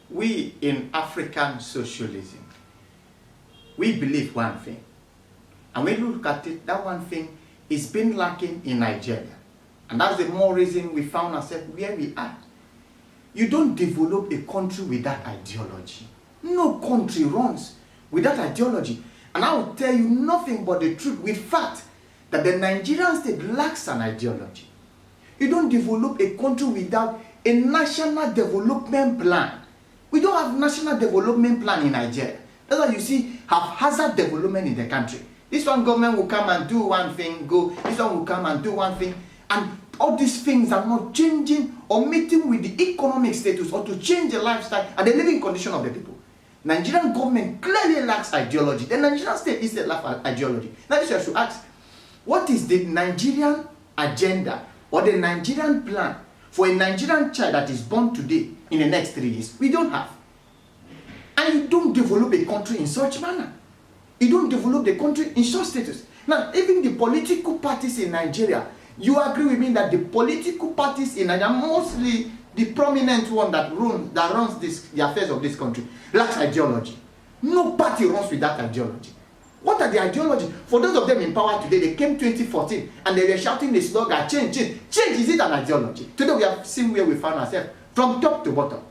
we in African socialism, we believe one thing. And when you look at it, that one thing is been lacking in Nigeria. And that's the more reason we found ourselves where we are. You don't develop a country with that ideology. No country runs with that ideology. And I will tell you nothing but the truth with fact that the Nigerian state lacks an ideology. You don't develop a country without a national development plan. We don't have national development plan in Nigeria. That's why you see haphazard development in the country. This one government will come and do one thing, go. This one will come and do one thing. And all these things are not changing or meeting with the economic status or to change the lifestyle and the living condition of the people. Nigerian government clearly lacks ideology. The Nigerian state is a lack of ideology. Now you should ask, what is the Nigerian agenda or the Nigerian plan for a Nigerian child that is born today in the next 3 years? We don't have. And you don't develop a country in such manner. You don't develop the country in such status. Now, even the political parties in Nigeria, you agree with me that the political parties in Nigeria, mostly the prominent one that runs the affairs of this country, lacks ideology. No party runs with that ideology. What are the ideology? For those of them in power today, they came 2014 and they were shouting the slogan, change, change. Change, is it an ideology? Today we have seen where we found ourselves, from top to bottom.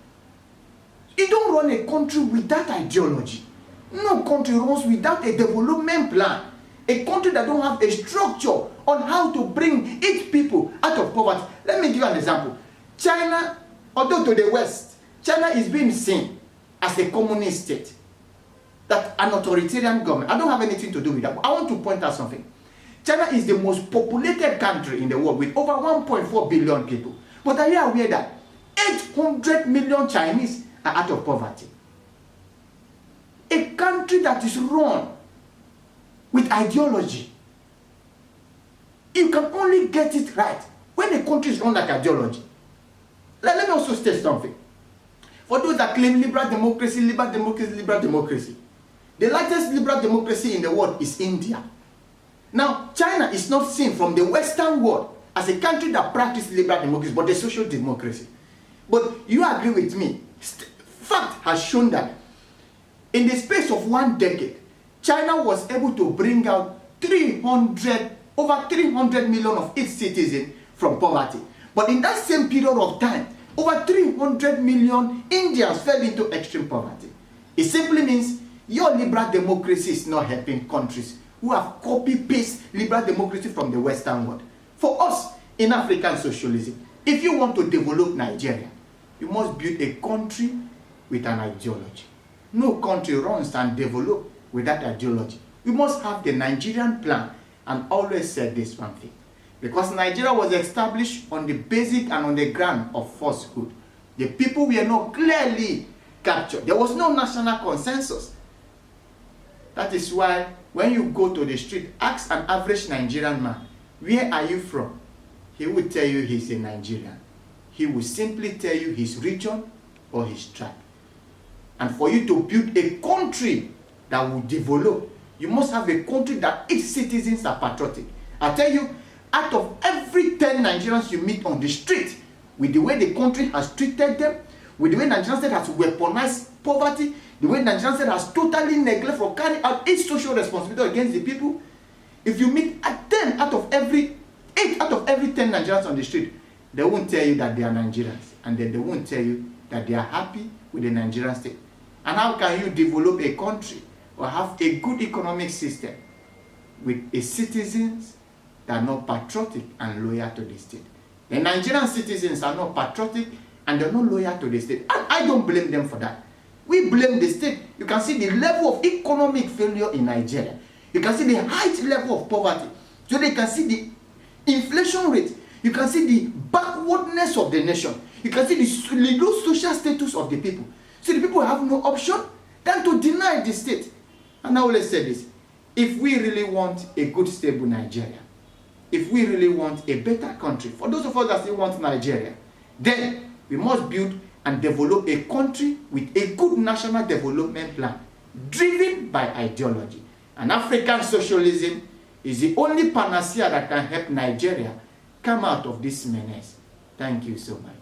You don't run a country with that ideology. No country runs without a development plan. A country that don't have a structure on how to bring its people out of poverty. Let me give you an example. China, although to the West, China is being seen as a communist state, that an authoritarian government. I don't have anything to do with that, but I want to point out something. China is the most populated country in the world with over 1.4 billion people. But are you aware that 800 million Chinese are out of poverty? A country that is run with ideology. You can only get it right when a country is run like ideology. Let me also state something. For those that claim liberal democracy, liberal democracy, liberal democracy, the largest liberal democracy in the world is India. Now, China is not seen from the Western world as a country that practices liberal democracy, but a social democracy. But you agree with me, fact has shown that in the space of 1 decade, China was able to bring out over 300 million of its citizens from poverty. But in that same period of time, over 300 million Indians fell into extreme poverty. It simply means your liberal democracy is not helping countries who have copy-paste liberal democracy from the Western world. For us in African socialism, if you want to develop Nigeria, you must build a country with an ideology. No country runs and develops with that ideology. We must have the Nigerian plan, and always said this one thing. Because Nigeria was established on the basic and on the ground of falsehood. The people were not clearly captured. There was no national consensus. That is why when you go to the street, ask an average Nigerian man, where are you from? He will tell you he's a Nigerian. He will simply tell you his region or his tribe. And for you to build a country that will develop, you must have a country that its citizens are patriotic. I tell you, out of every 10 Nigerians you meet on the street, with the way the country has treated them, with the way Nigerian state has weaponized poverty, the way Nigerian state has totally neglected or carried out its social responsibility against the people, if you meet 8 out of every 10 Nigerians on the street, they won't tell you that they are Nigerians, and then they won't tell you that they are happy with the Nigerian state. And how can you develop a country or have a good economic system with a citizens that are not patriotic and loyal to the state? The Nigerian citizens are not patriotic and they're not loyal to the state. And I don't blame them for that. We blame the state. You can see the level of economic failure in Nigeria. You can see the high level of poverty. So they can see the inflation rate. You can see the backwardness of the nation. You can see the low social status of the people. So the people have no option than to deny the state. And I always say this, if we really want a good, stable Nigeria, if we really want a better country, for those of us that still want Nigeria, then we must build and develop a country with a good national development plan, driven by ideology. And African socialism is the only panacea that can help Nigeria come out of this menace. Thank you so much.